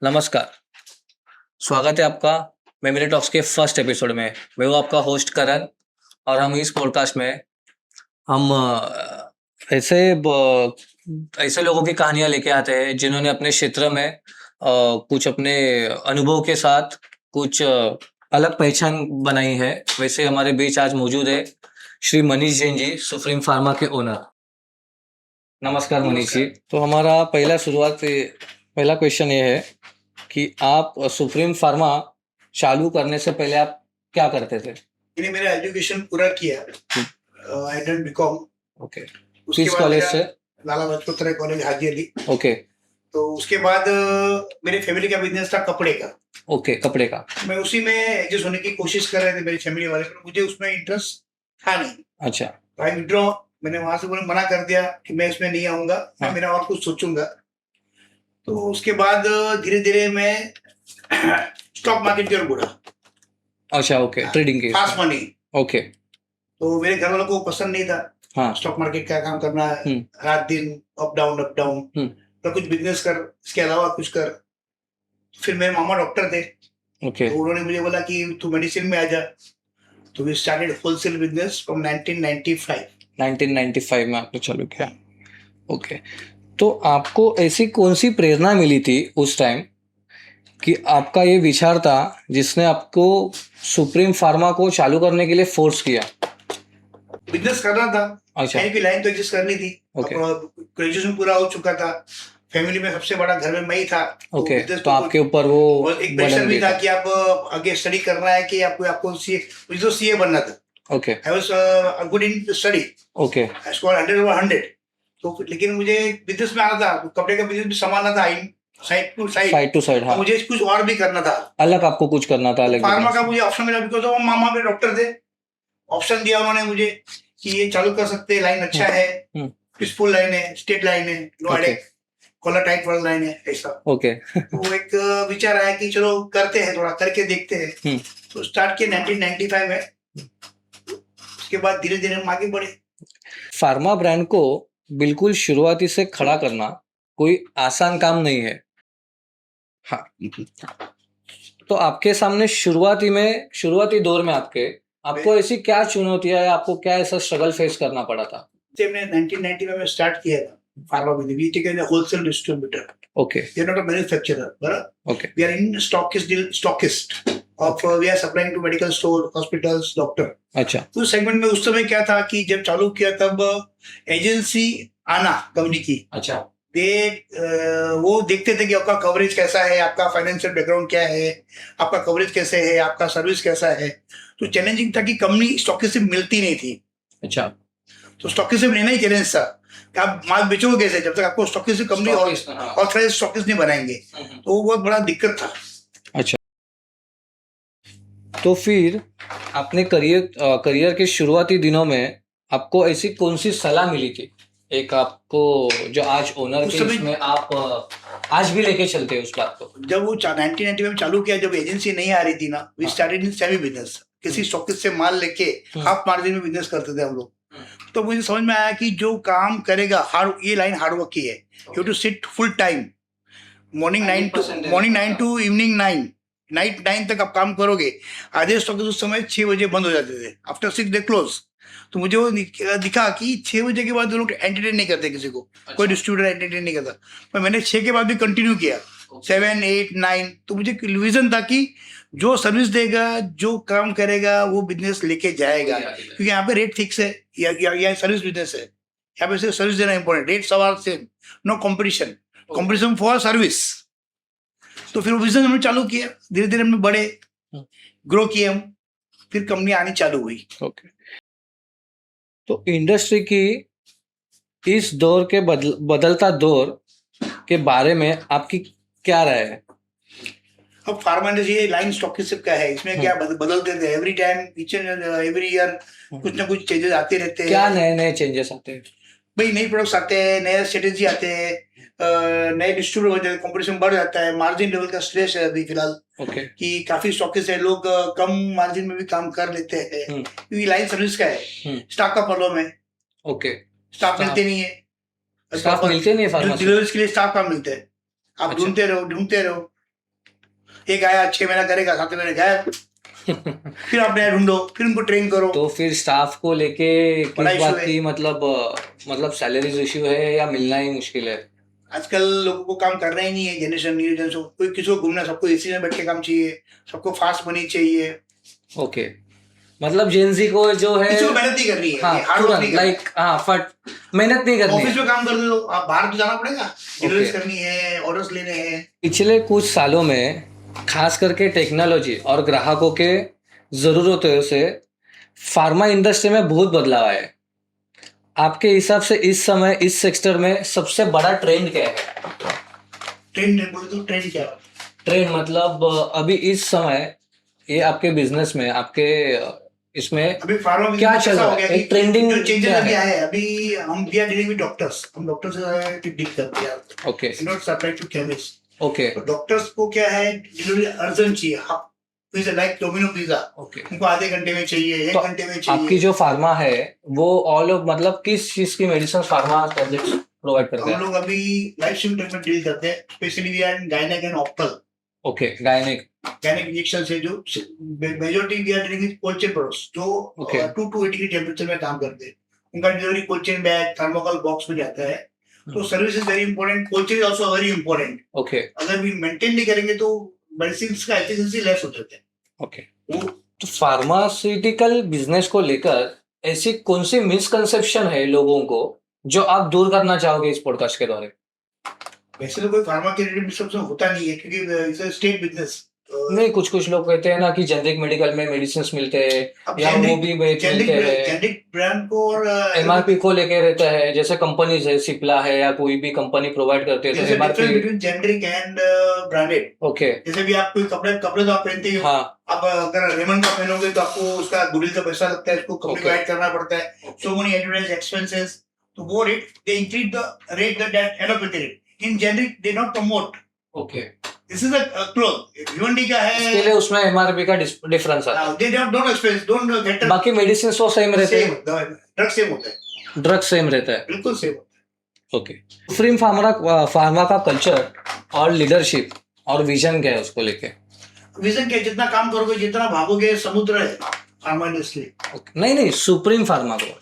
नमस्कार, स्वागत है आपका मेमोरी टॉक्स के फर्स्ट एपिसोड में। मैं हूँ आपका होस्ट करण और हम इस पॉडकास्ट में हम ऐसे लोगों की कहानियां लेके आते हैं जिन्होंने अपने क्षेत्र में कुछ अपने अनुभव के साथ कुछ अलग पहचान बनाई है। वैसे हमारे बीच आज मौजूद है श्री मनीष जैन जी, सुप्रीम फार्मा के ओनर। नमस्कार मनीष जी। तो हमारा पहला क्वेश्चन ये है कि आप सुप्रीम फार्मा चालू करने से पहले आप क्या करते थे? मैंने मेरा एजुकेशन पूरा किया। I did BCom. ओके। उसके किस बाद कॉलेज मेरा से? लाला लाजपत राय कॉलेज हाजी अली। ओके। तो उसके बाद मेरे फैमिली का बिजनेस था कपड़े का। ओके, कपड़े का। मैं उसी में एडजस्ट होने की कोशिश कर रहे थे मेरी फैमिली वाले, पर मुझे उसमें इंटरेस्ट था नहीं। अच्छा। आई विड्रॉ। मैंने वहां से मना कर दिया कि मैं इसमें नहीं आऊंगा, मैं हाँ। मेरा और कुछ सोचूंगा। तो उसके बाद धीरे धीरे मैं स्टॉक मार्केट की ओर बढ़ा। अच्छा, ओके, ट्रेडिंग की। Fast money. ओके। तो मेरे घर वालों को पसंद नहीं था हाँ। स्टॉक मार्केट का काम करना, रात दिन अप डाउन। हम्म। तो कुछ बिजनेस कर, इसके अलावा कुछ कर। फिर मेरे मामा डॉक्टर थे, ओके। तो उन्होंने मुझे बोला कि तू मेडिसिन में आ जा। तो we started wholesale business from 1995। 1995 में आपने चालू किया। ओके। तो आपको ऐसी कौन सी प्रेरणा मिली थी उस टाइम कि आपका ये विचार था जिसने आपको सुप्रीम फार्मा को चालू करने के लिए फोर्स किया? बिजनेस करना था। अच्छा। कहीं भी लाइन तो एडजस्ट करनी थी। ओके। ग्रेजुएशन पूरा हो चुका था। फैमिली में सबसे बड़ा घर में मैं ही था। ओके, business तो आपके ऊपर वो और एक प्रेशर भी था कि आप आगे स्टडी करना है कि आपको सीए, मुझे तो सीए बनना था। Okay. I was good in study. Okay. I score 100/100। तो लेकिन मुझे बिजनेस में आना था, कपड़े का बिजनेस भी संभालना था, साइड टू साइड। हाँ। मुझे कुछ और भी करना था, अलग आपको कुछ करना था, अलग फार्मा business। का मुझे ऑप्शन मिला बिकॉज वो मामा मेरे डॉक्टर थे। ऑप्शन दिया उन्होंने मुझे कि ये चालू कर सकते हैं, लाइन अच्छा है, पीसफुल लाइन है, स्टेट लाइन है, नो हेडेक, कॉलर टाइट वाला लाइन है, ऐसा। ओके। तो एक विचार आया कि चलो करते हैं, थोड़ा करके देखते हैं। तो स्टार्ट किया 1995 में। उसके बाद धीरे धीरे हम आगे बढ़े। फार्मा ब्रांड को बिल्कुल शुरुआती से खड़ा करना कोई आसान काम नहीं है। हाँ। तो आपके सामने शुरुआती दौर में आपको ऐसी क्या चुनौतियां या आपको क्या ऐसा स्ट्रगल फेस करना पड़ा था? जब मैंने 1995 में स्टार्ट किया था pharma business, we take as wholesale distributor. Okay. We are not a manufacturer, बराबर। Okay. We are in stockist of, we are supplying to medical store, hospitals, doctor. अच्छा। उस सेगमेंट में उस समय क्या था कि जब चालू किया तब एजेंसी आना कंपनी की, अच्छा। वो देखते थे कि आपका कवरेज कैसा है, आपका फाइनेंशियल बैकग्राउंड क्या है, आपका कवरेज कैसे है, आपका सर्विस कैसा है। तो चैलेंजिंग था कि कंपनी स्टॉकिस्ट मिलती नहीं थी। अच्छा। तो स्टॉकिस्ट लेना ही चैलेंज था कि आप माल बेचोगे कैसे जब तक आपको स्टॉकिस्ट कंपनी ऑथराइज स्टॉकिस्ट नहीं बनाएंगे। तो वो बहुत बड़ा दिक्कत था। अच्छा। तो फिर आपने करियर के शुरुआती दिनों में आपको ऐसी कौन सी सलाह मिली थी, एक आपको जो आज ओनर के इसमें आप आज भी लेके चलते हैं उस बात को? जब वो 1990 में चालू किया, जब एजेंसी नहीं आ रही थी ना, we started in semi business. किसी स्टॉकिस्ट से माल लेके हाफ मार्जिन में बिजनेस करते थे हम लोग। तो मुझे समझ में आया कि जो काम करेगा हार्ड, ये लाइन हार्डवर्क की है। You to sit full time, morning 9 to evening 9, night 9 तक आप काम करोगे। आधे स्टॉकिस्ट उस समय 6 बजे बंद हो जाते थे, आफ्टर 6 दे क्लोज। तो मुझे वो दिखा कि 6 बजे के बाद वो लोग एंटरटेन नहीं करते किसी को। अच्छा। कोई डिस्ट्रीब्यूटर एंटरटेन नहीं करता। पर मैंने 6 के बाद भी कंटिन्यू किया, 7, 8, 9। तो मुझे विजन था कि जो सर्विस देगा, जो काम करेगा, वो बिजनेस लेके जाएगा। क्योंकि यहाँ पे रेट फिक्स है, या सर्विस बिजनेस है, यहाँ पे सिर्फ सर्विस देना इंपॉर्टेंट। रेट सब are same, no competition, competition for service. तो फिर विजन हमने चालू किया, धीरे धीरे हमने बड़े ग्रो किए हम, फिर कंपनी आनी चालू हुई। ओके। तो इंडस्ट्री की इस दौर के बदलता दौर के बारे में आपकी क्या राय है? अब फार्मा इंडस्ट्री लाइन स्टॉकिस्ट का है, इसमें क्या बदलते थे every time, each and every year कुछ ना कुछ चेंजेस आते रहते हैं। क्या नए नए चेंजेस आते हैं? भाई नई प्रोडक्ट्स आते हैं, नए स्ट्रेटेजी आते हैं, नए डिस्ट्रीब्यूटर हो जाते हैं, कंपटीशन बढ़ जाता है, मार्जिन लेवल का स्ट्रेस है अभी फिलहाल। ओके। कि काफी स्टॉकिस्ट है, लोग कम मार्जिन में भी काम कर लेते हैं क्योंकि लाइन सर्विस का है। स्टाफ का प्रॉब्लम है। ओके। स्टाफ मिलते नहीं है, स्टाफ मिलते नहीं है फार्मा डिलीवरीज के लिए स्टाफ कहाँ मिलते हैं। आप ढूंढते रहो। एक आया 6 महीना करेगा, 7 महीने गायब, फिर आप नया ढूंढो, फिर उनको ट्रेन करो। तो फिर स्टाफ को लेके बड़ा किस issue बात है। की मतलब सैलरीज इश्यू है या मिलना ही मुश्किल है? आजकल लोगों को काम करना ही नहीं है, जनरेशन न्यू जनरेशन कोई किसी को घूमना, सबको एसी में बैठ के काम चाहिए, सबको फास्ट मनी चाहिए, ओके, मतलब जेंजी को जो है किसी को मेहनत नहीं करनी है, हाँ हार्ड वर्क तुरंत नहीं करना। लाइक हाँ फट मेहनत नहीं करनी ऑफिस है। में काम कर दो, आप बाहर तो जाना पड़ेगा, डिलीवरीज Okay. करनी है, ऑर्डर्स लेने हैं। पिछले कुछ सालों में खास करके टेक्नोलॉजी और ग्राहकों के ज़रूरतों से फार्मा इंडस्ट्री में बहुत बदलाव आया है। आपके हिसाब से इस समय इस सेक्टर में सबसे बड़ा ट्रेंड क्या है? ट्रेंड बोले तो ट्रेंड क्या है? ट्रेंड मतलब अभी इस समय ये आपके बिजनेस में आपके इसमें अभी फार्मा क्या बिजनेस चल ऐसा रहा हो है? गया एक ट्रेंडिंग जो चेंजेस क्या अभी है? आए हैं, अभी हम we are dealing with doctors, हम डॉक्टर से डील करते हैं, okay not supply to chemist. Okay तो डॉक्टर्स को क्या है, डिलीवरी अर्जेंट चाहिए, pizza like Domino pizza, okay. उनको आधे घंटे में चाहिए, एक तो घंटे में आपकी चाहिए। जो फार्मा है वो ऑल ऑफ मतलब किस चीज की मेडिसिन फार्मा टैबलेट्स प्रोवाइड करता हम है? लोग अभी लाइफ स्टाइल में डील करते हैं, specially we are in gynaec and ophthal. Okay, gynaec. Gynaec injection से जो majority we are dealing with cold chain products, जो Okay. 280 की टेम्परेचर में काम करते हैं, उनका delivery cold chain bag, thermocol box में जाता है। तो service is very important, cold chain is also very important. Okay अगर भी मेंटेन नहीं करेंगे तो मेडिसिन का एफिशिएंसी लेस हो जाता है। ओके। वो तो फार्मास्यूटिकल बिजनेस को लेकर ऐसी कौन सी मिसकंसेप्शन है लोगों को जो आप दूर करना चाहोगे इस पॉडकास्ट के द्वारा? वैसे तो कोई फार्मा के रिलेटेड सबसे होता नहीं है, क्योंकि इट्स स्टेट बिजनेस। नहीं, कुछ लोग कहते हैं ना कि जेनरिक मेडिकल में मेडिसिन मिलते हैं या वो भी मिलते हैं, जेनरिक ब्रांड को और एमआरपी को लेके रहता है, जैसे कंपनीज है सिप्ला है या कोई भी कंपनी प्रोवाइड करते हैं तो MRP. Between generic and branded. Okay जैसे भी आप कोई कपड़े तो आप पहनते ही हो, हाँ आप अगर रेमंड का पहनोगे तो आपको उसका गुडविल का पैसा लगता है, इसको कंपनी को Okay. ऐड करना पड़ता है, सो मेनी एडवर्टाइज एक्सपेंसेस, तो वो rate they increase the rate that allopathy rate. In generic they not promote, okay. This is a cloth Bhiwandi का इसके है, लिए उसमें एमआरपी का डिफरेंस आता they don't expense, don't get है, बाकी मेडिसिन तो सेम रहते सेम, हैं, ड्रग सेम होता है, ड्रग सेम रहता है। बिल्कुल सेम होता ओके। सुप्रीम फार्मा का कल्चर और लीडरशिप और विजन क्या है उसको लेके? है। विजन क्या, जितना काम करोगे, जितना भागोगे, समुद्र है फार्मा इंडस्ट्री। नहीं सुप्रीम फार्मा को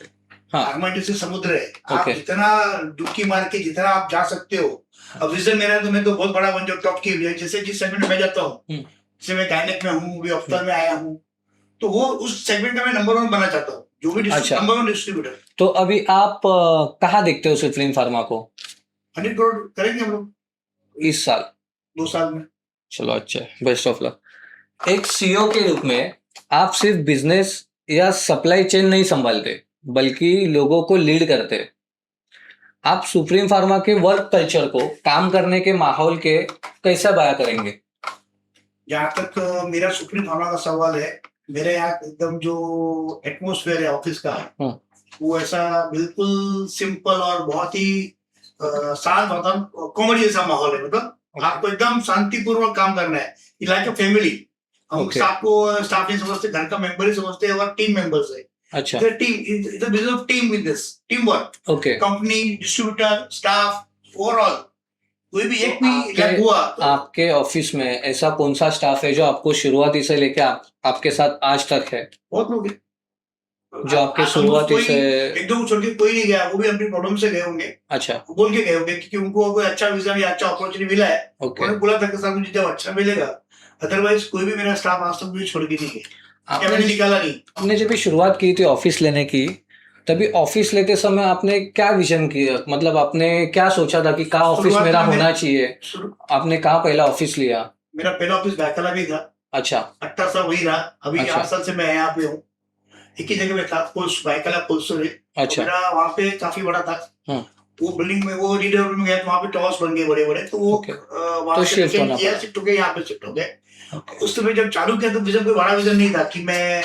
हाँ फार्मा इंडस्ट्री समुद्र है, आप Okay. जितना डुबकी मार के जितना आप जा सकते हो। अब विजन मेरा तो मैं तो बहुत बड़ा बन जाऊँ, टॉप की, जैसे जिस सेगमेंट में मैं जाता हूँ, जैसे मैं गायनेक में हूँ, अभी ऑप्टल में आया हूँ, तो वो उस सेगमेंट में मैं नंबर 1 बनना चाहता हूँ, जो भी अच्छा। Number 1 distributor. तो अभी आप कहाँ देखते हो सुप्रीम फार्मा को 100 करोड़ करेंगे हम लोग इस साल? 2 साल में। चलो अच्छा है, बेस्ट ऑफ लक। एक सीईओ के रूप में आप सिर्फ बिजनेस या सप्लाई चेन नहीं संभालते बल्कि लोगों को लीड करते। आप सुप्रीम फार्मा के वर्क कल्चर को, काम करने के माहौल के कैसे बयां करेंगे? जहाँ तक मेरा सुप्रीम फार्मा का सवाल है, मेरे यहाँ एकदम जो एटमोस्फेयर है ऑफिस का, वो ऐसा बिल्कुल सिंपल और बहुत ही शांत, मतलब कॉमेडी जैसा माहौल है। मतलब आपको एकदम शांतिपूर्वक काम करना है, लाइक अ फैमिली। हम Okay. स्टाफ को स्टाफ नहीं समझते, घर का मेंबर ही समझते हैं, और टीम मेंबर्स है। अच्छा team is business of team business, team work, okay. Company, distributor, staff, overall कोई भी एक भी आपके- लैग हुआ तो आपके ऑफिस में ऐसा कौन सा स्टाफ है जो आपको शुरुआती से लेके आपके साथ आज तक है, बहुत लोग हैं जो आपके आज शुरुआती कोई से? एक दो को छोड़ के कोई नहीं गया, वो भी अपनी प्रॉब्लम से गए होंगे, अच्छा बोल के गए होंगे, क्योंकि उनको कोई अच्छा विजन या अच्छा अपॉर्चुनिटी मिला है, ओके। उन्होंने बोला था कि सर मुझे जब अच्छा मिलेगा। अदरवाइज कोई भी मेरा स्टाफ आज तक मुझे छोड़ के नहीं गया, या मैंने निकाला नहीं। आपने जब भी शुरुआत की थी ऑफिस लेने की, तभी ऑफिस लेते समय आपने क्या विजन किया, मतलब आपने क्या सोचा था कि कहाँ ऑफिस शुरुआत मेरा में होना चाहिए? आपने कहाँ पहला ऑफिस लिया? मेरा पहला ऑफिस बैकला भी था, अच्छा 18 साल वही रहा, अभी अच्छा। 8 साल से मैं यहाँ पे हूँ, एक ही जगह में था, बैकला पुलसुरे। अच्छा मेरा वहाँ पे काफी बड़ा था, हाँ। वो बिल्डिंग में, वो रीडर में गया तो वहाँ पे टॉवर्स बन गए बड़े बड़े, तो वो Okay. वहाँ तो से shift होना किया, पड़ा। शिफ्ट हो गए, यहाँ पे शिफ्ट हो गए। Okay. उस समय जब चालू किया तो विजन कोई बड़ा विजन नहीं था कि मैं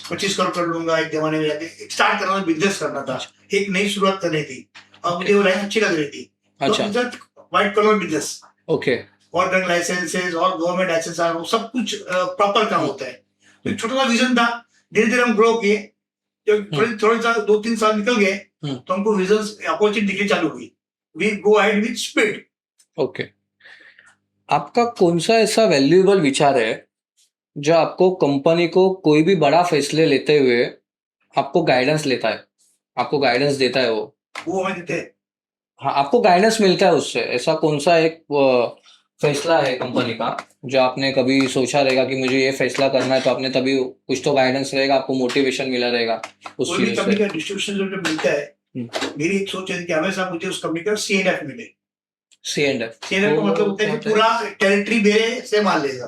25 करोड़ कर लूंगा एक जमाने में जाके, स्टार्ट करना था, बिजनेस करना था, एक नई शुरुआत करनी थी, और मुझे वो लाइन अच्छी लग रही थी। अच्छा तो व्हाइट कलर बिजनेस ओके और ड्रग लाइसेंसेज और गवर्नमेंट लाइसेंस, वो सब कुछ प्रॉपर काम होता है। तो एक छोटा सा विजन था, धीरे धीरे हम ग्रो किए, जब थोड़े साल 2-3 साल निकल गए तो हमको विजन अपॉर्चुनिटी दिखनी चालू हुई, we go ahead with speed. Okay. आपका कौन सा ऐसा वैल्यूएबल विचार है जो आपको कंपनी को कोई भी बड़ा फैसले लेते हुए आपको गाइडेंस लेता है, आपको गाइडेंस देता है वो हमें देते हैं। हाँ, आपको गाइडेंस मिलता है उससे। ऐसा कौन सा एक फैसला है कंपनी का जो आपने कभी सोचा रहेगा कि मुझे ये फैसला करना है, तो आपने तभी कुछ तो गाइडेंस रहेगा, आपको मोटिवेशन मिला रहेगा उस कोई भी चीज कंपनी से। का डिस्ट्रीब्यूशन जो मिलता है, मेरी एक सोच है कि हमेशा मुझे उस कंपनी का CNF मिले। C&F CNF का मतलब होता है कि पूरा टेरिटरी मेरे से मान लेगा,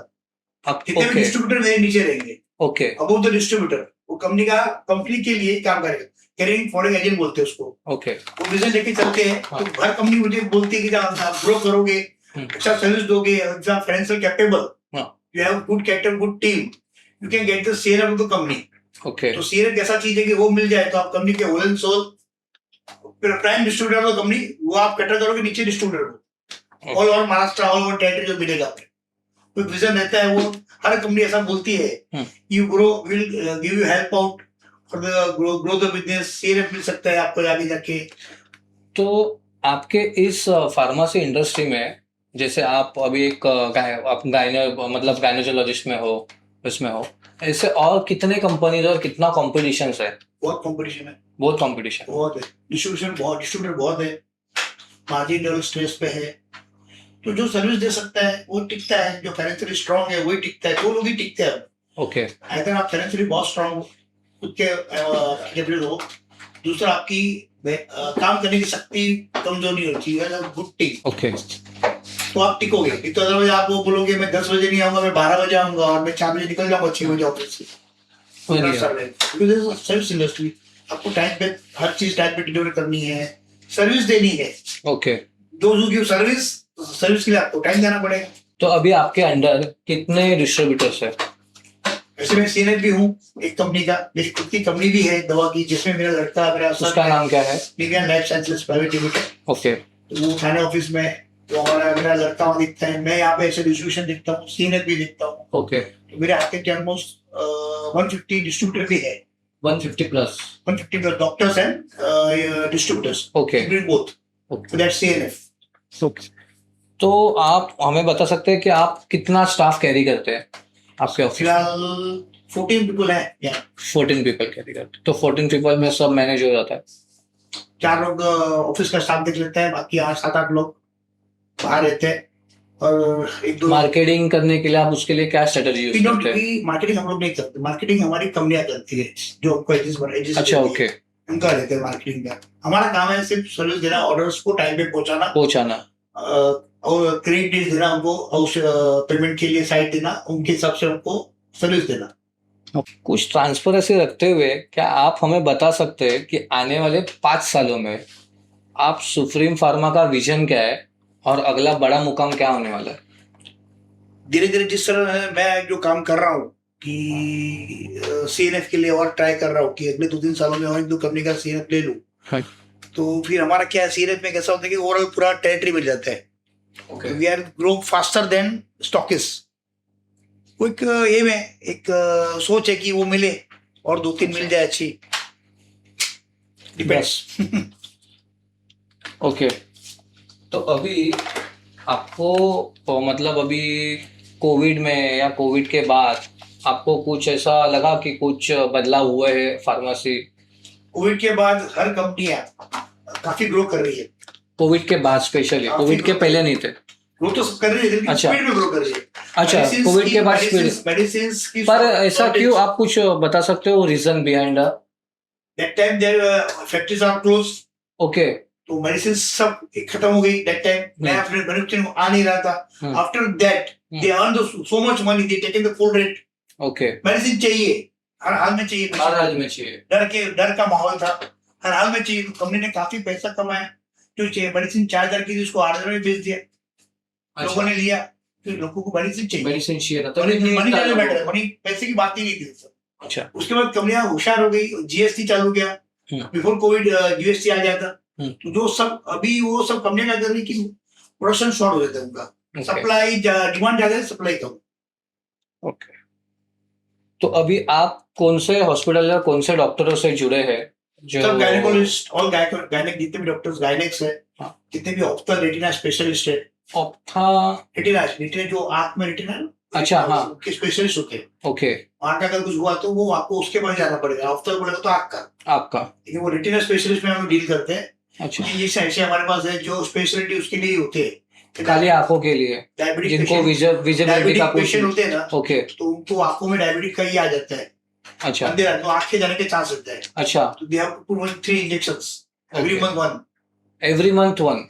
जितने भी ओके डिस्ट्रीब्यूटर मेरे नीचे रहेंगे, ओके अबव द डिस्ट्रीब्यूटर, वो कंपनी के लिए काम करेगा। कैरिंग फॉरेन एजेंट बोलते हैं उसको। ओके वो विजन लेके चलते हैं, हाँ। तो हर कंपनी मुझे बोलती है कि जब आप ग्रो करोगे, अच्छा सर्विस दोगे, फाइनेंशियल कैपेबल, हाँ। You have good character, good team, you can get the share of the company. Okay तो शेयर कैसा चीज है कि वो मिल जाए तो आप कंपनी के whole and sole prime distributor of company, वो आप कैटर करोगे नीचे डिस्ट्रीब्यूटर को, all over Maharashtra, all over territory जो मिलेगा आपको। कोई विजन रहता है, वो हर कंपनी ऐसा बोलती है, you grow will give you help out for the grow the business, share मिल सकता है आपको आगे जाके। तो आपके इस फार्मेसी इंडस्ट्री में, जैसे आप अभी एक आप मतलब गायनोकोलॉजिस्ट में हो, इसमें हो, ऐसे और कितने कंपनीज और कितना कॉम्पिटिशन है? बहुत कंपटीशन है, बहुत कॉम्पिटिशन बहुत है, डिस्ट्रीब्यूटर बहुत है, मार्जिन लेवल स्ट्रेस पे है। तो जो सर्विस दे सकता है वो टिकता है, जो फाइनेंशियली स्ट्रांग है वही टिकता है, दो लोग ही टिकते हैं। ओके अगर आप फाइनेंशियली बहुत स्ट्रांग हो, खुद के कैपेबल हो, दूसरा आपकी काम करने की शक्ति कमजोर नहीं होती है, गुड टीम, ओके तो आप टिकोगे। नहीं तो अदरवाइज आप वो बोलोगे मैं 10 बजे नहीं आऊंगा, मैं 12 बजे आऊंगा और मैं 4 बजे निकल जाऊंगा 6 बजे ऑफिस से। सर्विस इंडस्ट्री, आपको टाइम पे हर चीज टाइम पे डिलीवर करनी है, सर्विस देनी है। ओके दो हु गिव सर्विस के लिए आपको टाइम देना पड़ेगा। तो अभी आपके अंडर कितने डिस्ट्रीब्यूटर्स है? वैसे मैं सीनियर भी हूँ एक कंपनी का, मेरी खुद की कंपनी भी है दवा की, जिसमें मेरा लड़का, मेरा उसका नाम क्या है? Nivea life sciences private limited. Okay तो वो थाने ऑफिस में है, तो हमारा मेरा लड़का वहाँ दिखता है, मैं यहाँ पे ऐसे डिस्ट्रीब्यूशन देखता हूँ, सीनियर भी देखता हूँ। ओके तो मेरे हाथ के ऑलमोस्ट 150 डिस्ट्रीब्यूटर भी है, 150 plus 150 plus doctors and distributors, okay both, okay. That's CNF। तो आप हमें बता सकते हैं कि आप कितना स्टाफ कैरी करते हैं आपके ऑफिस? फिलहाल 14 पीपल है, 14 पीपल कैरी करते हैं। तो 14 पीपल में सब मैनेज हो जाता है? 4 लोग ऑफिस का स्टाफ देख लेते हैं, बाकी 7-8 लोग बाहर रहते हैं, और एक दो मार्केटिंग करने के लिए आप उसके लिए क्या स्ट्रेटजी यूज करते हैं? मार्केटिंग हम लोग नहीं करते, मार्केटिंग हमारी कंपनियां करती है, जो आपको एजेंसी अच्छा ओके उनका रहता है मार्केटिंग का। हमारा काम है सिर्फ सर्विस देना, ऑर्डर्स को टाइम पे पहुंचाना, और क्रेडिट डेज देना हमको, पेमेंट के लिए साइट देना, उनके हिसाब से हमको सर्विस देना। कुछ ट्रांसपेरेंसी रखते हुए क्या आप हमें बता सकते हैं कि आने वाले 5 सालों में आप सुप्रीम फार्मा का विजन क्या है और अगला बड़ा मुकाम क्या होने वाला है? धीरे धीरे जिस तरह मैं जो काम कर रहा हूँ कि CNF के लिए और ट्राई कर रहा हूँ कि अगले 2-3 सालों में और एक दो कंपनी का CNF ले लूँ, तो फिर हमारा क्या है, CNF में कैसा होता है कि ओवरऑल पूरा टेरिटरी मिल जाता है, we are grow faster than stockist. वो एक एम है, एक सोच है कि वो मिले और 2-3 मिल जाए अच्छी, डिपेंड्स। ओके तो अभी आपको मतलब अभी कोविड में या कोविड के बाद आपको कुछ ऐसा लगा कि कुछ बदलाव हुए हैं फार्मेसी? कोविड के बाद हर कंपनियां काफी ग्रो कर रही है। कोविड के बाद स्पेशली, कोविड के पहले नहीं थे? ग्रो तो सब कर रही है, लेकिन अच्छा। स्पीड में ग्रो कर रही है। अच्छा कोविड के बाद स्पीड, मेडिसिन की, पर ऐसा क्यों? आप कुछ बता सकते हो reason behind? That time there factories are close, okay तो मेडिसिन सब खत्म हो गई दैट टाइम, नया मैन्युफैक्चरिंग आ नहीं रहा था। After that they earn so much money, they taking the full rate. Okay medicine चाहिए, हर हाल में चाहिए, हर हाल में चाहिए, डर का माहौल था, हर हाल में चाहिए। कंपनी ने काफी पैसा कमाया, जो चाहिए मेडिसिन 4,000 की थी उसको 8,000 में बेच दिया। लोगों ने लिया, फिर लोगों को मेडिसिन चाहिए, था, मनी पैसे की बात ही नहीं थी। अच्छा उसके बाद कंपनियां होशियार हो गई, GST चालू किया, बिफोर कोविड GST आ जाता, तो जो सब अभी वो सब कंपनियां क्या कर रही कि प्रोडक्शन शॉर्ट हो जाता है उनका, सप्लाई डिमांड ज्यादा है, सप्लाई कम। ओके तो अभी आप कौन से हॉस्पिटल या कौन से डॉक्टरों से जुड़े हैं? जो गायनेकोलॉजिस्ट, ऑल गायनेक, जितने भी डॉक्टर्स गायनेक्स है, जितने भी ऑप्थल रेटिना स्पेशलिस्ट है, ऑप्था रेटिना जो आंख में रेटिना अच्छा, हाँ। उसके स्पेशलिस्ट होते हैं। ओके आंख का अगर कुछ हुआ तो वो आपको उसके पास जाना पड़ेगा, ऑप्था बोलेगा तो आंख का, आपका लेकिन वो रेटिना स्पेशलिस्ट में हम डील करते हैं। अच्छा ये ऐसे हमारे पास है जो स्पेशलिटी उसके लिए होते हैं। खाली आंखों के लिए डायबिटिक जिनको विजिबिलिटी का डायबिटिक कुछ पेशेंट होते हैं ना, ओके तो उनको आंखों में डायबिटिक का ही आ जाता है, अच्छा अंधेरा, तो आंख के जाने के चांस रहता है। अच्छा तो they have to put 3 injections every Okay. Month one. Every month one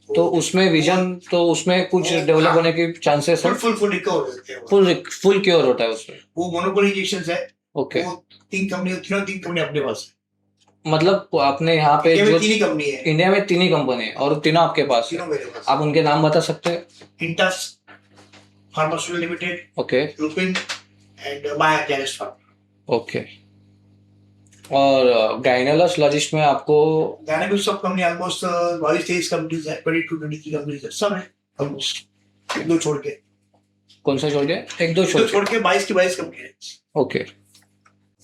तो उसमें विजन तो उसमें कुछ डेवलप हाँ। होने की चांसेस है फुल रिकवर हो जाते हैं वो। फुल क्योर होता है उसमें वो मोनोपोली इंजेक्शंस है। ओके वो तीन कंपनी अपने पास मतलब आपने यहाँ पे है। इंडिया जो में 3 ही कंपनी है, इंडिया में 3 ही कंपनी है और तीनों आपके पास है तीनों मेरे पास। आप उनके नाम बता सकते हैं Intas pharmaceutical limited, okay Lupin and bio कैरिस फार्मा। ओके और गायनोलॉजिस्ट में आपको गाने भी सब कंपनी ऑलमोस्ट 22-23 कंपनीज है, 22-23 कंपनीज है, सब है ऑलमोस्ट, एक दो छोड़ के, कौन सा छोड़ दिया एक दो छोड़ छोड़ के 22 की 22 कंपनी है। ओके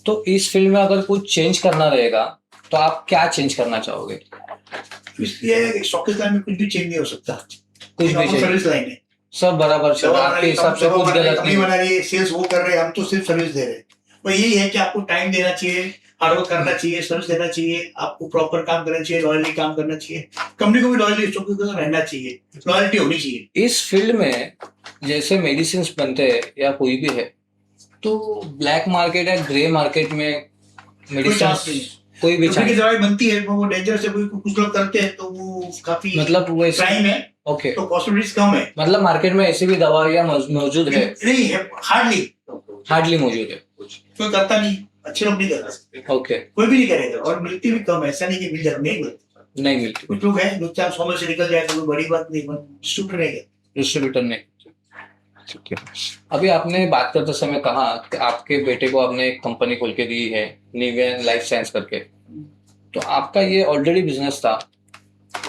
तो इस फील्ड में अगर कुछ चेंज करना रहेगा तो आप क्या चेंज करना चाहोगे इसलिए स्टॉकिस्ट लाइन में कुछ भी चेंज नहीं हो सकता, कुछ भी चाहिए सर्विस लाइन है। सब बराबर चल रहा है आपके हिसाब से कुछ गलत कंपनी नहीं बना रही है, सेल्स वो कर रहे हैं, हम तो सिर्फ सर्विस दे रहे हैं। वो यही है कि आपको टाइम देना चाहिए, हार्डवर्क करना चाहिए, सर्विस देना चाहिए, आपको प्रॉपर काम करना चाहिए, लॉयली काम करना चाहिए, कंपनी को भी लॉयली रहना चाहिए, लॉयल्टी होनी चाहिए। इस फील्ड में जैसे मेडिसिन बनते हैं या कोई भी है तो ब्लैक मार्केट या ग्रे मार्केट में चांस मेडिसिन नहीं। कोई भी कंपनी की चांस दवाई बनती है, वो डेंजरस है, कुछ लोग करते हैं तो वो काफी मतलब वो क्राइम है, ओके तो पॉसिबिलिटीज कम है। मतलब मार्केट में ऐसी भी दवाइयाँ मौजूद है नहीं है, हार्डली मौजूद है कोई करता नहीं, अच्छे लोग नहीं करता, ओके कोई भी नहीं करेगा, और मिलती भी कम है, ऐसा नहीं कि मिल जाती, नहीं मिलती। नहीं मिलती कुछ लोग हैं 2-4 में से निकल जाए तो कोई बड़ी बात नहीं, डिस्ट्रीब्यूटर रहेगा। डिस्ट्रीब्यूटर नहीं अभी आपने बात करते समय कहा कि आपके बेटे को आपने एक कंपनी खोल के दी है निवेन लाइफ साइंस करके तो आपका ये ऑलरेडी बिजनेस था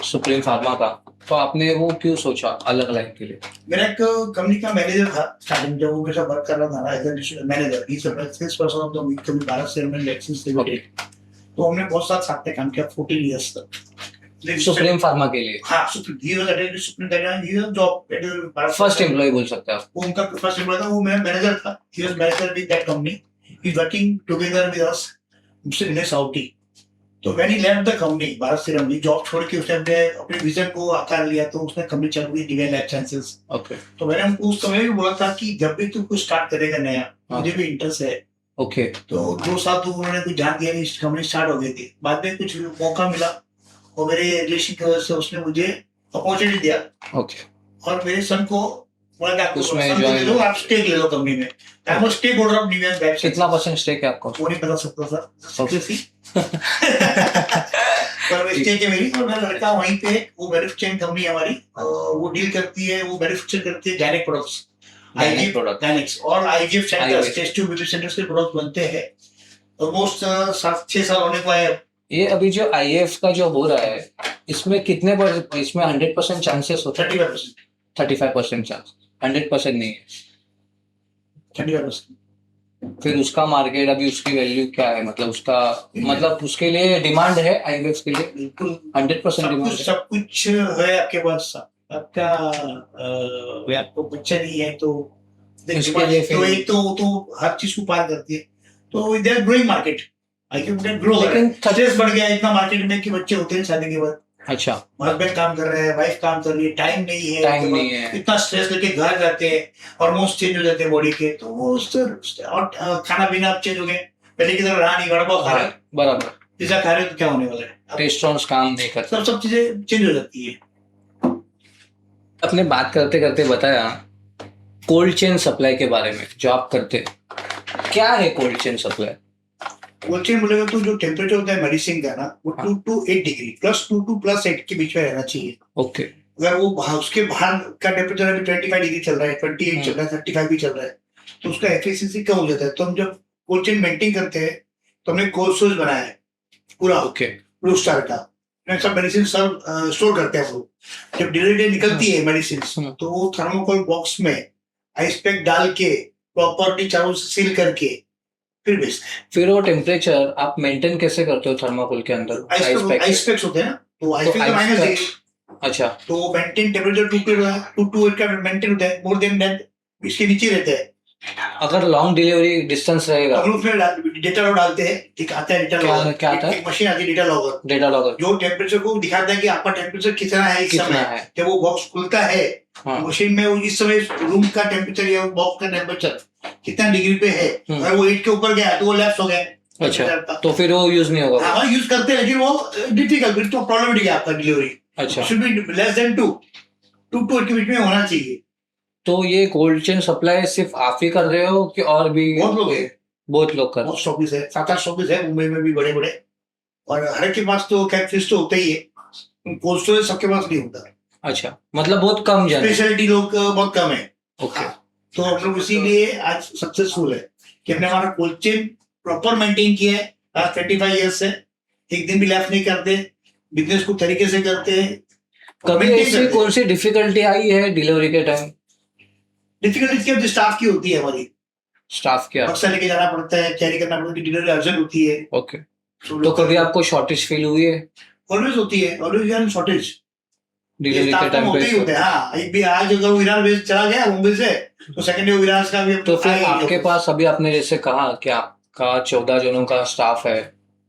सुप्रीम फार्मा का तो आपने वो क्यों सोचा अलग लाइन के लिए मेरा एक कंपनी का मैनेजर था स्टार्टिंग, जब वो मेरे साथ वर्क कर रहा था as a manager, he sales person of the week कभी भारत सेरमन वैक्सीन्स लिमिटेड, तो हमने बहुत साथ में काम किया 14 इयर्स तक सुप्रीम फार्मा के लिए हाँ, सुप्रीम जॉब फर्स्ट एम्प्लॉय बोल सकते हैं आप वो उनका फर्स्ट एम्प्लॉय था, वो मेरा मैनेजर था, he was manager with that company, he is working together with us मुझसे साउटी। तो when he left the company Bharat serum ने जॉब छोड़ के उसने अपने विजन को आकार लिया, तो उसने कंपनी चालू की डिवाइन लाइफ साइंसेस। ओके तो मैंने उनको उस समय भी बोला था कि जब भी तू कुछ स्टार्ट करेगा नया, मुझे भी इंटरेस्ट है। ओके तो 2 साल तो उन्होंने कुछ ध्यान दिया नहीं, कंपनी स्टार्ट हो गई थी, बाद में कुछ मौका मिला और मेरे रिलेशन की वजह से उसने मुझे अपॉर्चुनिटी दिया ओके और मेरे सन को बोला कि आपको उसमें सन को दे दो, आप स्टेक ले लो कंपनी में। I am stake of Divine Life. कितना परसेंट स्टेक है आपको वो नहीं बता सकता सर सीरियसली पर वो स्टेक है मेरी, और मेरा लड़का वहीं पे, वो मैन्युफैक्चरिंग कंपनी हमारी, वो डील करती है, वो मैन्युफैक्चर करती है gynaec products, gynaec product gynaecs और IVF centres, IVF test tube baby centres के प्रोडक्ट बनते हैं। ऑलमोस्ट 7-6 साल होने को है। ये अभी जो आईएएफ का जो हो रहा है इसमें कितने इसमें 100% चांसेस होते हैं 35%, 35% चांस 100% नहीं है 35%। फिर उसका मार्केट अभी उसकी वैल्यू क्या है मतलब उसका मतलब उसके लिए डिमांड है आईवीएफ के लिए बिल्कुल 100% डिमांड है सब कुछ है आपके पास, आपका आपको बच्चा नहीं है तो इसके लिए तो एक तो हर चीज को पार करती है, तो they are growing market, I can grow, लेकिन स्ट्रेस बढ़ गया इतना मार्केट में कि बच्चे होते हैं शादी के बाद, अच्छा हस्बैंड काम कर रहे हैं, वाइफ काम कर रही है, टाइम नहीं है, इतना स्ट्रेस लेके घर जाते हैं, हार्मोन्स चेंज हो जाते हैं बॉडी के, तो वो और खाना पीना आप चेंज हो गए, पहले की तरह रहा नहीं, वड़ा पाव खा रहे बराबर पिज्जा खा रहे तो क्या होने वाला है, टेस्टोन्स काम नहीं करता, सब चीजें चेंज हो जाती है। अपने बात करते करते बताया कोल्ड चेन सप्लाई के बारे में जो आप करते, क्या है cold chain supply? Cold chain बोलेगा तो जो टेम्परेचर होता है मेडिसिन का ना, वो 2 to 8 डिग्री +2 to +8 के बीच में रहना चाहिए। ओके अगर वो उसके बाहर का टेम्परेचर अभी 25 डिग्री चल रहा है, 28 चल रहा है, 35 भी चल रहा है, तो उसका एफिशिएंसी कम हो जाता है। तो हम जब कोल्ड चेन मेंटेन करते हैं तो हमने कोल्ड स्टोरेज बनाया है पूरा, ओके ब्लू स्टार का, सब मेडिसिन सब स्टोर करते हैं। वो जब डिलीवरी निकलती है मेडिसिन तो वो थर्मोकोल बॉक्स में आइस पैक डाल के प्रॉपर्टी चारों से सील करके फिर बेचते हैं। फिर वो टेम्परेचर आप मेंटेन कैसे करते हो थर्माकोल के अंदर? आइस पैक्स होते हैं ना, तो आइस पैक -, अच्छा तो मेंटेन टेम्परेचर 228 का मेंटेन होता है, मोर देन दैट इसके नीचे रहता है। अगर लॉन्ग डिलीवरी डिस्टेंस तो रहेगा हम लोग उसमें डेटा लॉग डालते हैं, एक आता है डेटा क्या लॉगर, क्या आता है? एक मशीन आती है डेटा लॉगर, डेटा लॉगर जो टेम्परेचर को दिखाता है कि आपका टेम्परेचर कितना है इस कितना समय। है। जब वो बॉक्स खुलता है हाँ मशीन में, वो इस समय रूम का टेम्परेचर या बॉक्स का टेम्परेचर कितना डिग्री पे है, अगर वो 8 के ऊपर गया तो वो लैप्स हो गया। अच्छा तो फिर वो यूज नहीं होगा। हाँ यूज करते हैं, लेकिन वो डिफिकल्ट, तो प्रॉब्लमेटिक है आपका डिलीवरी। अच्छा should be less than 2 to 8 के बीच में होना चाहिए। तो ये कोल्ड चेन सप्लाई सिर्फ आप ही कर रहे हो कि और भी बहुत लोग हैं, बहुत लोग कर रहे बहुत स्टॉकिस है, 7-8 स्टॉकिस है मुंबई में भी बड़े बड़े, और हर एक के पास तो कैटफिश तो होता ही है, कोल्ड स्टोरेज सबके पास नहीं होता। अच्छा मतलब बहुत कम जन है। स्पेशलिटी लोग बहुत कम है। ओके तो हम लोग इसीलिए आज सक्सेसफुल है कि हमने हमारा कोल्ड चेन प्रॉपर मेंटेन किया है लास्ट 25 ईयर्स से, एक दिन भी लैप्स नहीं करते, बिजनेस को तरीके से करते हैं। कभी ऐसी कौन सी डिफिकल्टी आई है डिलीवरी के टाइम? डिफिकल्टी क्या स्टाफ की होती है, हमारी स्टाफ क्या? अक्सर लेके जाना पड़ता है, कैरी करना पड़ता है, डिलीवरी अर्जेंट होती है। ओके तो कभी आपको शॉर्टेज फील हुई है ऑलवेज होती है, ऑलवेज शॉर्टेज डिलीवरी के टाइम होते ही होते पे? हैं। हाँ, एक भी आज अगर विरार भेज चला गया मुंबई से, तो सेकंड डे विरार का भी तो फिर आएगा। आपके पास अभी आपने जैसे कहा कि आपका 14 जनों का स्टाफ है,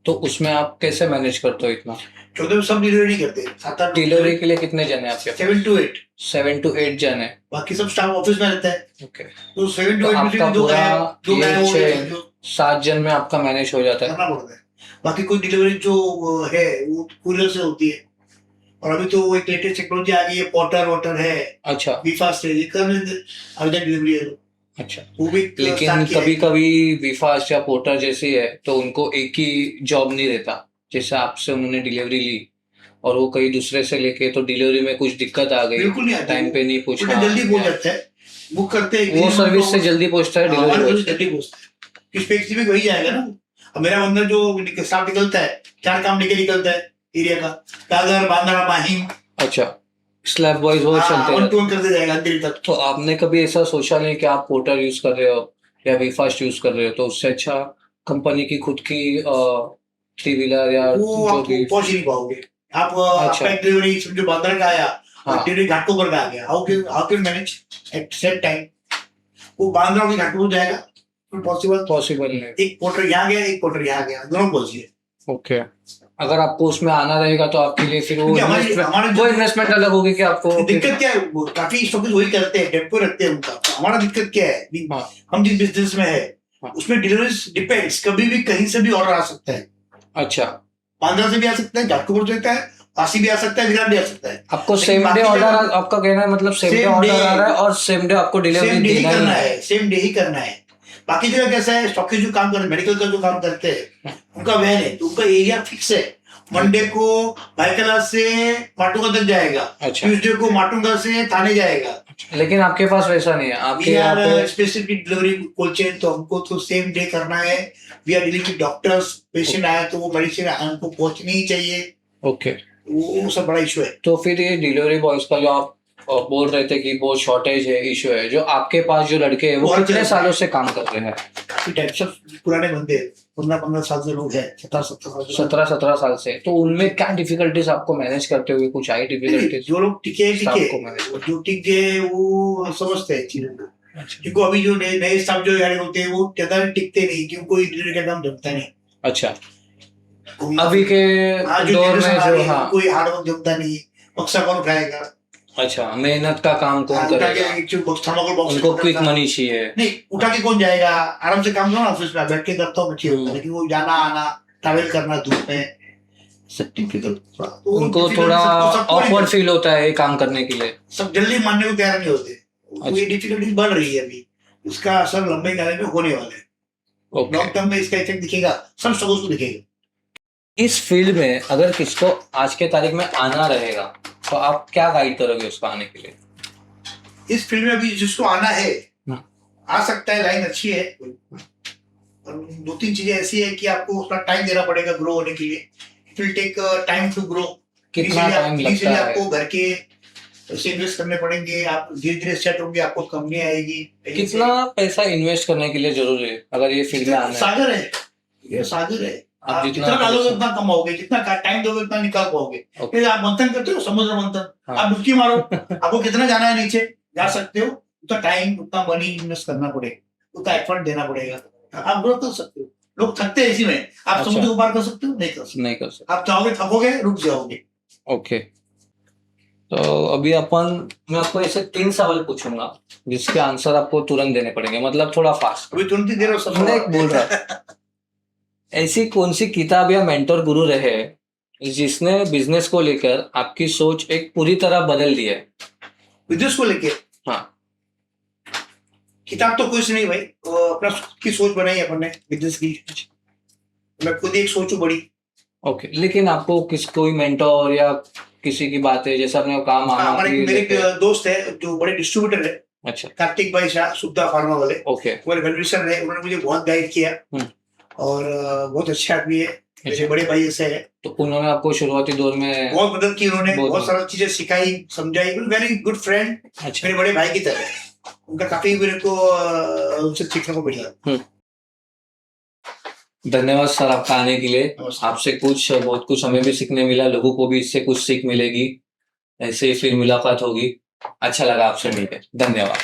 तो उसमें आप कैसे मैनेज करते हो इतना? 14 में सब डिलीवरी नहीं करते, 7-8 डिलीवरी के लिए कितने जन है आपके पास? 7 to 8, 7 to 8 जन है। बाकी सब स्टाफ ऑफिस में रहता है। ओके तो 7 तो to 8 में आपका से दो पूरा गायब हो ये गए, जो 7 जन में आपका मैनेज हो जाता है। करना पड़ता है। बाकी कोई डिलीवरी जो है वो कुरियर से होती है, और अभी तो वो एक लेटेस्ट टेक्नोलॉजी आ गई है, पोर्टर वोटर है, अच्छा वीफास्ट है, ये कर अर्जेंट डिलीवरी है, अच्छा वो भी लेकिन start किया है। कभी कभी वीफास्ट या पोर्टर जैसी है तो उनको एक ही जॉब नहीं रहता, जैसे आपसे उन्होंने डिलीवरी ली और वो कहीं दूसरे से लेके तो डिलीवरी में कुछ दिक्कत आ गई, बिल्कुल नहीं आता, टाइम पे नहीं उल्टा पूछा, जल्दी पहुंच जाता है, बुक करते हैं वो सर्विस से जल्दी पहुंचता है, डिलीवरी जल्दी पहुंचता है। किस पेक्सी में वही जाएगा ना। अब मेरा बंदा जो साफ निकलता है, 4 काम लेके निकलता है एरिया का, दादर बांद्रा माहिम, अच्छा स्लैब वाइज वो चलते रहते हैं। करते जाएगा दिल्ली तक। तो आपने कभी ऐसा सोचा नहीं कि आप पोर्टर यूज कर रहे हो या वीफास्ट यूज कर रहे हो, तो उससे अच्छा कंपनी की खुद की 3 व्हीलर या वो जो आप भी? पहुंच ही नहीं पाओगे। आप अच्छा। आपका डिलीवरी समझो बांद्रा का आया, हाँ। डिलीवरी घाटकोपर का आ गया, how can manage at same time? वो बांद्रा में घाटकोपर जाएगा, पॉसिबल पॉसिबल नहीं। एक पोर्टर यहाँ गया, एक पोर्टर यहाँ गया, दोनों पहुंच गए। ओके अगर आपको उसमें आना रहेगा तो आपके लिए फिर वो हमारे वो इन्वेस्टमेंट अलग होगी कि आपको दिक्कत क्या है, काफी स्टॉकेज वही करते हैं, डेपो रखते हैं उनका। हमारा दिक्कत क्या है, हाँ। हम जिस बिजनेस में है हाँ। उसमें डिलीवरी डिपेंड्स, कभी भी कहीं से भी ऑर्डर आ सकता है। अच्छा बांद्रा से भी आ सकता है, घाटकोपर से आता है, काशी भी आ सकता है, विराट भी आ सकता है। आपको लेकिन सेम डे बाकी ऑर्डर, जगह- आपका कहना है मतलब same day Same order day- आ रहा है और सेम डे आपको डिलीवरी सेम डे ही देना ही करना है। है, सेम डे ही करना है। बाकी जगह कैसा है, स्टॉकेज जो काम करते हैं, मेडिकल का जो काम करते हैं, उनका वैन है, तो उनका एरिया फिक्स है। मंडे को भाईकला से माटुंगा तक जाएगा, अच्छा ट्यूसडे को माटुंगा से थाने जाएगा। लेकिन आपके पास वैसा नहीं है, आपके यहाँ पे स्पेसिफिक डिलीवरी कोल्ड चेन, तो हमको तो सेम डे करना है। We are dealing with doctors, patient आया तो वो मेडिसिन हमको पहुंचनी ही चाहिए, ओके। वो सब बड़ा इशू है। तो फिर ये डिलीवरी बॉयज का जो आप बोल रहे थे कि बहुत शॉर्टेज है, इशू है, जो आपके पास जो लड़के हैं वो बहुत कितने ज्यादा। सालों से काम कर रहे हैं? काफी टाइम सब पुराने बंदे 15-15 साल से लोग हैं, 17-17 साल से। 17 साल से। तो उनमें क्या डिफिकल्टीज आपको मैनेज करते हुए कुछ आई डिफिकल्टीज? जो लोग टिके Staff को manage टिके, जो टिक गए वो समझते हैं चीजों को। अच्छा क्योंकि अभी जो नए स्टाफ जो यार होते हैं वो ज्यादा टिकते नहीं, क्योंकि कोई डिलीवरी का काम जमता नहीं। अच्छा अभी के हाँ, जो दौर generation में आ जो रही है, हाँ कोई हार्ड वर्क जमता नहीं, बक्सा कौन उठाएगा, अच्छा मेहनत का काम कौन उठा करेगा? के थर्मोकोल बॉक्स उनको क्विक मनी चाहिए। नहीं, उठा के कौन जाएगा, आराम से काम करो ऑफिस में बैठ के करता हूँ, अच्छी होता है। लेकिन वो जाना आना, ट्रैवल करना धूप में, सब टिपिकल। उनको थोड़ा ऑकवर्ड फील होता है काम करने के लिए, सब जल्दी मानने को तैयार नहीं होते। अच्छा। ये डिफिकल्टी बढ़ रही है अभी, इसका असर लंबे गाले में होने वाला है। ओके। लॉन्ग टर्म में इसका इफेक्ट दिखेगा, सब स्टॉक्स को दिखेगा। इस फील्ड में अगर किसको आज के तारीख में आना रहेगा तो आप क्या गाइड करोगे उसको आने के लिए? इस फील्ड में अभी जिसको आना है हाँ। आ सकता है, लाइन अच्छी है। और 2-3 चीजें ऐसी है कि आपको उसका टाइम देना पड़ेगा ग्रो होने के लिए। It will take time to grow. कितना टाइम लगता है? आपको घर के पैसे इन्वेस्ट करने पड़ेंगे, आप धीरे धीरे सेट होंगे, आपको कंपनी आएगी। कितना पैसा इन्वेस्ट करने के लिए जरूरी है अगर ये फील्ड में आना है? सागर है, ये सागर है। आप जितना डालोगे उतना कमाओगे, जितना टाइम दोगे उतना निकाल पाओगे। ओके। फिर आप मंथन करते हो, समुद्र मंथन, हाँ। आप डुबकी मारो, आपको कितना जाना है नीचे जा सकते हो, उतना टाइम उतना मनी इन्वेस्ट करना पड़ेगा, उतना एफर्ट देना पड़ेगा, आप ग्रो कर सकते हो। लोग थकते हैं इसी में। आप अच्छा। समुद्र को पार कर सकते हो, नहीं कर सकते। नहीं कर सकते। आप चाहोगे थकोगे, रुक जाओगे। ओके, तो अभी मैं आपको ऐसे 3 सवाल पूछूंगा जिसके आंसर आपको तुरंत देने पड़ेंगे, मतलब थोड़ा फास्ट। अभी तुरंत ही दे रहे हो सब नहीं, सवाल। बोल रहा ऐसी कौन सी किताब या मेंटर गुरु रहे जिसने बिजनेस को लेकर आपकी सोच एक पूरी तरह बदल दी है? बिजनेस को लेके हाँ। किताब तो कुछ नहीं भाई, अपना खुद की सोच बनाई अपन ने बिजनेस की। मैं खुद ही एक सोचू बड़ी। ओके, लेकिन आपको कोई मेंटर या किसी की बात है जैसे आपने कहा मामा हमारे की मेरे लेके? एक दोस्त है जो बड़े डिस्ट्रीब्यूटर है, अच्छा। कार्तिक भाई शाह, सुद्धा फार्मा वाले, ओके। मेरे वेलविशर है, उन्होंने मुझे बहुत गाइड किया और बहुत अच्छे आदमी है, मेरे बड़े भाई ऐसे है। तो उन्होंने आपको शुरुआती दौर में बहुत मदद की, उन्होंने बहुत बहुत सारी चीजें सिखाई, समझाई। वेरी गुड फ्रेंड, अच्छा। मेरे बड़े भाई की तरह। उनका काफी मेरे को उनसे सीखने को मिला। धन्यवाद सर आपका आने के लिए। नमस्कार। आपसे बहुत कुछ हमें भी सीखने मिला, लोगों को भी इससे कुछ सीख मिलेगी। ऐसे ही फिर मुलाकात होगी। अच्छा लगा आपसे मिलकर, धन्यवाद।